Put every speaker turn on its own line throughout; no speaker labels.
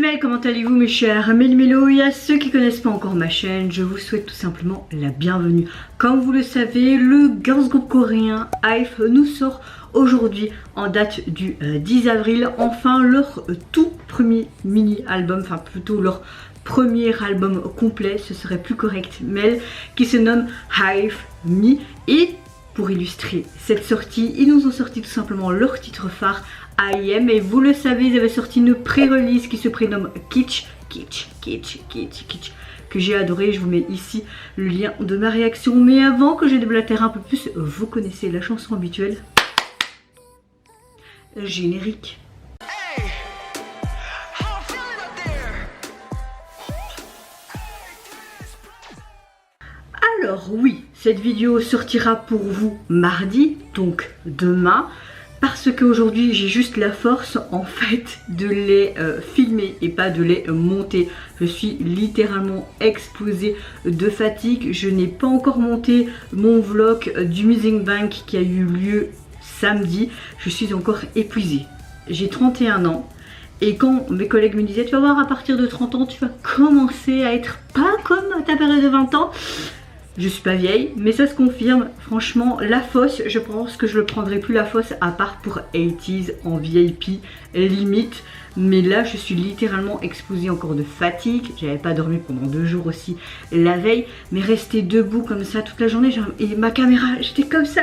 Mel, comment allez-vous mes chers Méli-Mélo? Et à ceux qui ne connaissent pas encore ma chaîne, je vous souhaite tout simplement la bienvenue. Comme vous le savez, le girls group coréen IVE nous sort aujourd'hui en date du 10 avril, enfin leur tout premier mini-album, enfin plutôt leur premier album complet, ce serait plus correct, Mel, qui se nomme IVE Me. Et pour illustrer cette sortie, ils nous ont sorti tout simplement leur titre phare, I Am, et vous le savez, ils avaient sorti une pré-release qui se prénomme Kitsch, que j'ai adoré. Je vous mets ici le lien de ma réaction, mais avant que je déblatère un peu plus, vous connaissez la chanson habituelle, générique. Alors oui, cette vidéo sortira pour vous mardi, donc demain, parce qu'aujourd'hui j'ai juste la force en fait de les filmer et pas de les monter. Je suis littéralement explosée de fatigue. Je n'ai pas encore monté mon vlog du Music Bank qui a eu lieu samedi. Je suis encore épuisée. J'ai 31 ans. Et quand mes collègues me disaient, tu vas voir, à partir de 30 ans, tu vas commencer à être pas comme à ta période de 20 ans. Je suis pas vieille, mais ça se confirme. Franchement, la fosse, je pense que je le prendrai plus la fosse à part pour 80s en VIP limite. Mais là, je suis littéralement exposée encore de fatigue. J'avais pas dormi pendant 2 jours aussi la veille. Mais rester debout comme ça toute la journée. Et ma caméra, j'étais comme ça.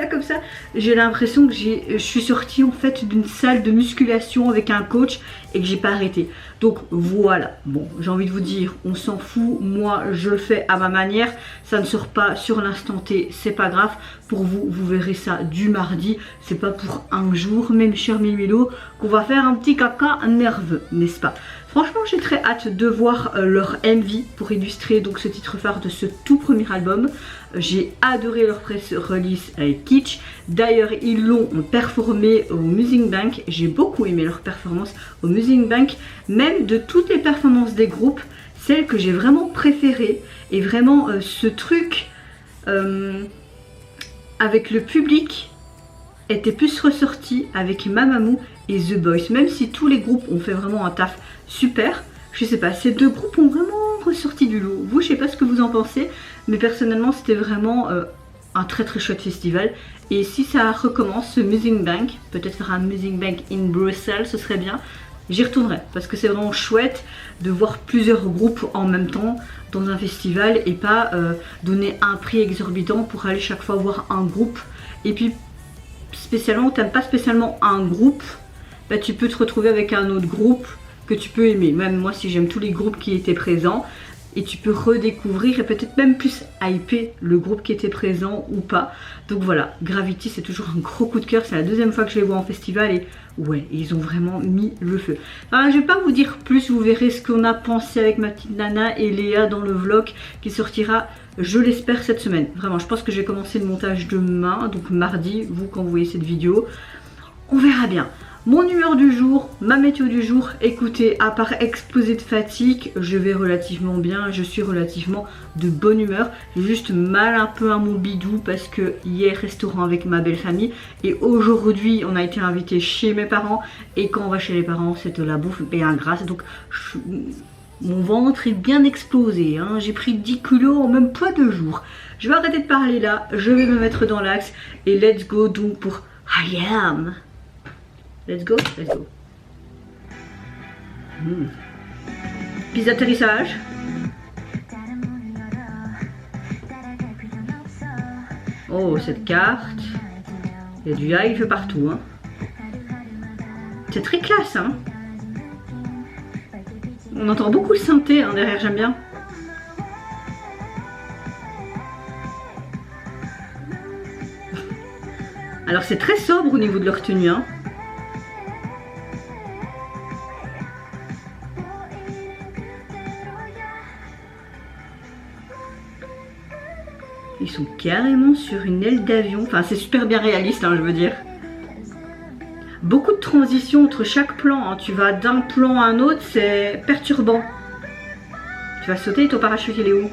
J'ai l'impression que je suis sortie en fait d'une salle de musculation avec un coach et que j'ai pas arrêté. Donc voilà, bon, j'ai envie de vous dire, on s'en fout. Moi, je le fais à ma manière. Ça ne sort pas sur l'instant T, c'est pas grave. Pour vous, vous verrez ça du mardi. C'est pas pour un jour, même cher Méli-Mélo, qu'on va faire un petit caca nerveux, n'est-ce pas? Franchement, j'ai très hâte de voir leur MV pour illustrer donc ce titre phare de ce tout premier album. J'ai adoré leur press release avec Kitsch. D'ailleurs, ils l'ont performé au Music Bank. J'ai beaucoup aimé leur performance au Music Bank. Même de toutes les performances des groupes, celle que j'ai vraiment préférée. Et vraiment ce truc avec le public était plus ressorti avec Mamamoo et The Boys. Même si tous les groupes ont fait vraiment un taf super, je sais pas, ces deux groupes ont vraiment ressorti du lot. Vous, je sais pas ce que vous en pensez, mais personnellement c'était vraiment un très chouette festival. Et si ça recommence, ce Music Bank, peut-être faire un Music Bank in Bruxelles, ce serait bien. J'y retournerai parce que c'est vraiment chouette de voir plusieurs groupes en même temps dans un festival et pas donner un prix exorbitant pour aller chaque fois voir un groupe. Et puis spécialement, t'aimes pas spécialement un groupe, bah, tu peux te retrouver avec un autre groupe que tu peux aimer. Même moi, si j'aime tous les groupes qui étaient présents, et tu peux redécouvrir et peut-être même plus hyper le groupe qui était présent ou pas. Donc voilà, Gravity, c'est toujours un gros coup de cœur. C'est la deuxième fois que je les vois en festival et ouais, ils ont vraiment mis le feu. Alors, je vais pas vous dire plus, vous verrez ce qu'on a pensé avec ma petite Nana et Léa dans le vlog qui sortira, je l'espère, cette semaine. Vraiment, je pense que je vais commencer le montage demain, donc mardi, vous quand vous voyez cette vidéo. On verra bien. Mon humeur du jour, ma météo du jour, écoutez, à part exploser de fatigue, je vais relativement bien, je suis relativement de bonne humeur. J'ai juste mal un peu à mon bidou parce que hier restaurant avec ma belle famille et aujourd'hui on a été invité chez mes parents et quand on va chez les parents c'est de la bouffe bien grasse, donc mon ventre est bien explosé, hein. J'ai pris 10 kilos en même pas 2 jours. Je vais arrêter de parler là, je vais me mettre dans l'axe et let's go donc pour I Am. Let's go, let's go. Piste d'atterrissage. Oh, cette carte. Il y a du IVE partout. Hein. C'est très classe. Hein. On entend beaucoup le synthé hein, derrière, j'aime bien. Alors c'est très sobre au niveau de leur tenue. Hein. Ils sont carrément sur une aile d'avion. Enfin, c'est super bien réaliste, hein, je veux dire. Beaucoup de transitions entre chaque plan. Hein. Tu vas d'un plan à un autre, c'est perturbant. Tu vas sauter et ton parachute, il est où?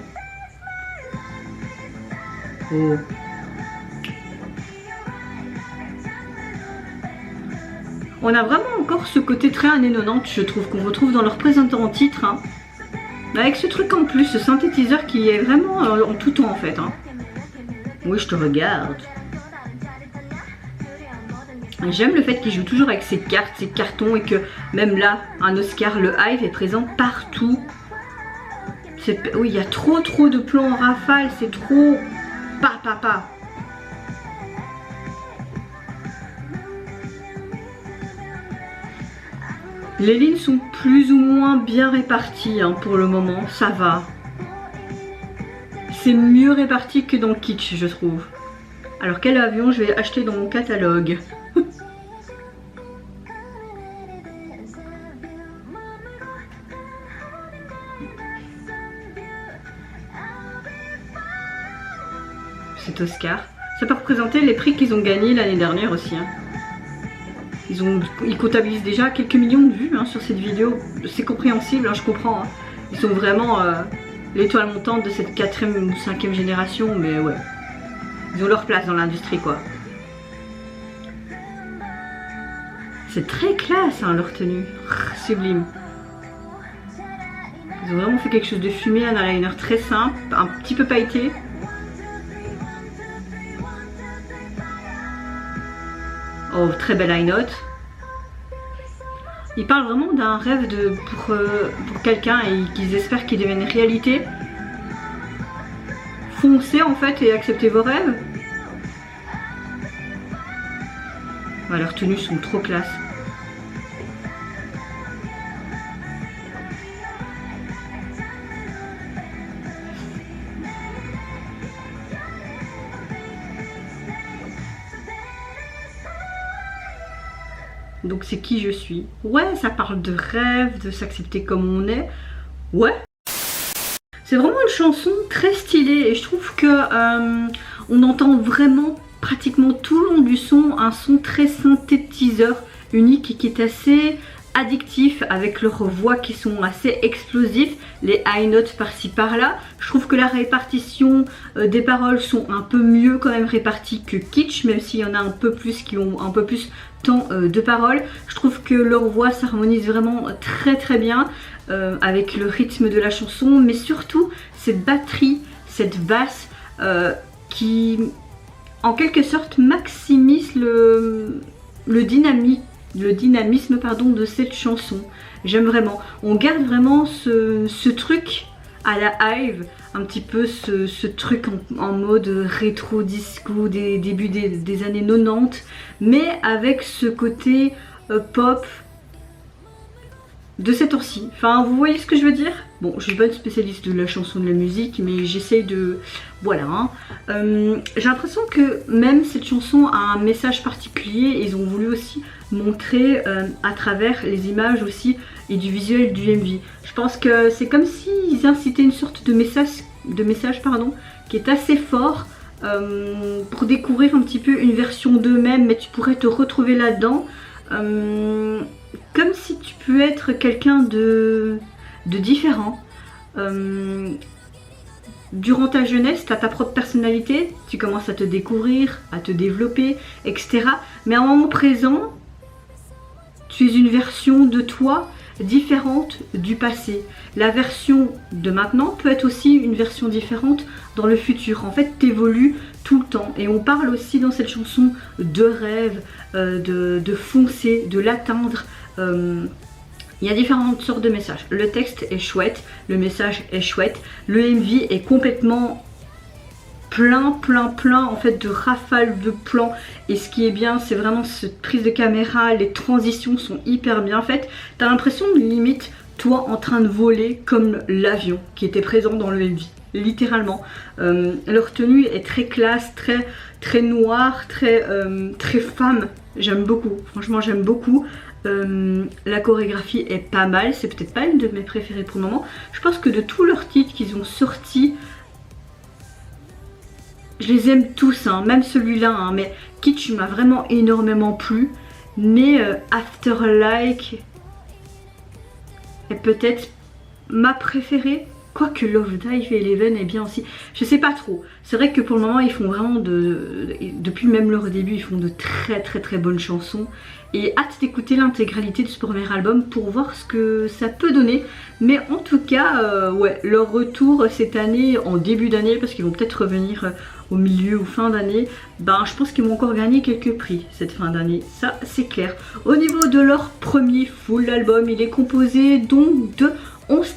Oh. On a vraiment encore ce côté très années 90, je trouve, qu'on retrouve dans leur présentant en titre. Hein. Avec ce truc en plus, ce synthétiseur qui est vraiment en tout temps en fait. Hein. Oui, je te regarde. J'aime le fait qu'il joue toujours avec ses cartes, ses cartons et que même là, un Oscar, le Hive est présent partout. Oui, il y a trop de plans en rafale, c'est trop... Pa. Les lignes sont plus ou moins bien réparties hein, pour le moment, ça va. C'est mieux réparti que dans le kitsch, je trouve. Alors quel avion je vais acheter dans mon catalogue? Cet Oscar. Ça peut représenter les prix qu'ils ont gagnés l'année dernière aussi. Hein. Ils comptabilisent déjà quelques millions de vues hein, sur cette vidéo. C'est compréhensible, hein, je comprends. Hein. Ils sont vraiment l'étoile montante de cette 4e ou 5e génération, mais ouais. Ils ont leur place dans l'industrie, quoi. C'est très classe, hein, leur tenue. Sublime. Ils ont vraiment fait quelque chose de fumé, un eyeliner très simple, un petit peu pailleté. Oh, très belle high note. Ils parlent vraiment d'un rêve pour quelqu'un et qu'ils espèrent qu'il devienne réalité. Foncez en fait et acceptez vos rêves. Ouais, leurs tenues sont trop classe. Donc c'est qui je suis. Ouais, ça parle de rêve, de s'accepter comme on est. Ouais. C'est vraiment une chanson très stylée et je trouve que on entend vraiment pratiquement tout le long du son un son très synthétiseur unique et qui est assez addictif avec leurs voix qui sont assez explosifs, les high notes par-ci par-là. Je trouve que la répartition des paroles sont un peu mieux quand même réparties que Kitsch, même s'il y en a un peu plus qui ont un peu plus temps de paroles. Je trouve que leur voix s'harmonise vraiment très bien avec le rythme de la chanson, mais surtout cette batterie, cette basse qui en quelque sorte maximise le dynamisme de cette chanson. J'aime vraiment. On garde vraiment ce truc à la Hive, un petit peu ce truc en mode rétro disco des débuts des années 90, mais avec ce côté pop de cette heure-ci. Enfin, vous voyez ce que je veux dire? Bon, je suis pas une spécialiste de la chanson, de la musique, mais j'essaye de... Voilà. Hein. J'ai l'impression que même cette chanson a un message particulier. Ils ont voulu aussi montrer à travers les images aussi et du visuel du MV. Je pense que c'est comme s'ils incitaient une sorte de message qui est assez fort pour découvrir un petit peu une version d'eux-mêmes, mais tu pourrais te retrouver là-dedans. Comme si tu peux être quelqu'un de différent. Durant ta jeunesse, tu as ta propre personnalité, tu commences à te découvrir, à te développer, etc. Mais à un moment présent, tu es une version de toi différente du passé. La version de maintenant peut être aussi une version différente dans le futur. En fait, tu évolues tout le temps. Et on parle aussi dans cette chanson de rêve, de foncer, de l'atteindre. Il y a différentes sortes de messages. Le texte est chouette, le message est chouette, le MV est complètement plein en fait de rafales de plans. Et ce qui est bien, c'est vraiment cette prise de caméra, les transitions sont hyper bien faites. T'as l'impression de limite toi en train de voler comme l'avion qui était présent dans le MV. Littéralement. Leur tenue est très classe, très noire, très femme. J'aime beaucoup, franchement j'aime beaucoup. La chorégraphie est pas mal, c'est peut-être pas une de mes préférées pour le moment. Je pense que de tous leurs titres qu'ils ont sortis, je les aime tous, hein, même celui-là, hein, mais Kitsch m'a vraiment énormément plu. Mais Afterlike est peut-être ma préférée Quoique Love Dive et Eleven est bien aussi. Je sais pas trop. C'est vrai que pour le moment ils font vraiment depuis même leur début ils font de très bonnes chansons. Et hâte d'écouter l'intégralité de ce premier album pour voir ce que ça peut donner. Mais en tout cas, ouais, leur retour cette année, en début d'année, parce qu'ils vont peut-être revenir au milieu ou fin d'année, ben je pense qu'ils vont encore gagner quelques prix cette fin d'année, ça c'est clair. Au niveau de leur premier full album, il est composé donc de 11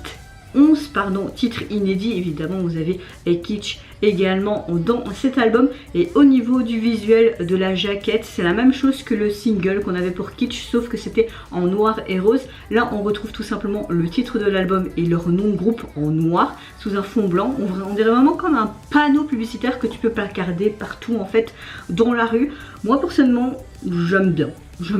titres inédits. Évidemment vous avez Kitsch également dans cet album, et au niveau du visuel de la jaquette c'est la même chose que le single qu'on avait pour Kitsch, sauf que c'était en noir et rose. Là on retrouve tout simplement le titre de l'album et leur nom de groupe en noir sous un fond blanc. On dirait vraiment comme un panneau publicitaire que tu peux placarder partout en fait dans la rue. Moi personnellement j'aime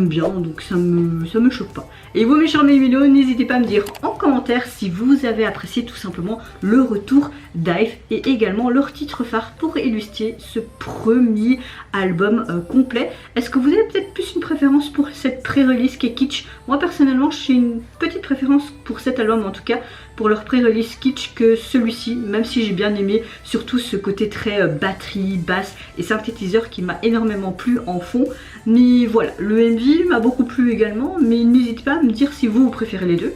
bien, donc ça me choque pas. Et vous mes chers Mémilos, n'hésitez pas à me dire en commentaire si vous avez apprécié tout simplement le retour d'IVE et également leur titre phare pour illustrer ce premier album complet. Est-ce que vous avez peut-être plus une préférence pour cette pré-release qui est Kitsch? Moi personnellement j'ai une petite préférence pour cet album, en tout cas pour leur pré-release Kitsch, que celui-ci, même si j'ai bien aimé surtout ce côté très batterie, basse et synthétiseur qui m'a énormément plu en fond. Mais voilà, le MV m'a beaucoup plu également, mais n'hésitez pas à me dire si vous préférez les deux,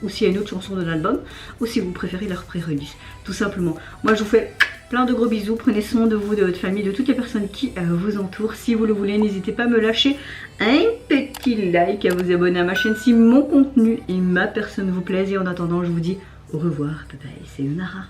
ou s'il y a une autre chanson de l'album, ou si vous préférez leur pré-release, tout simplement. Moi je vous fais plein de gros bisous, prenez soin de vous, de votre famille, de toutes les personnes qui vous entourent. Si vous le voulez, n'hésitez pas à me lâcher un petit like, à vous abonner à ma chaîne si mon contenu et ma personne vous plaisent. Et en attendant, je vous dis au revoir, bye bye, c'est Yonara.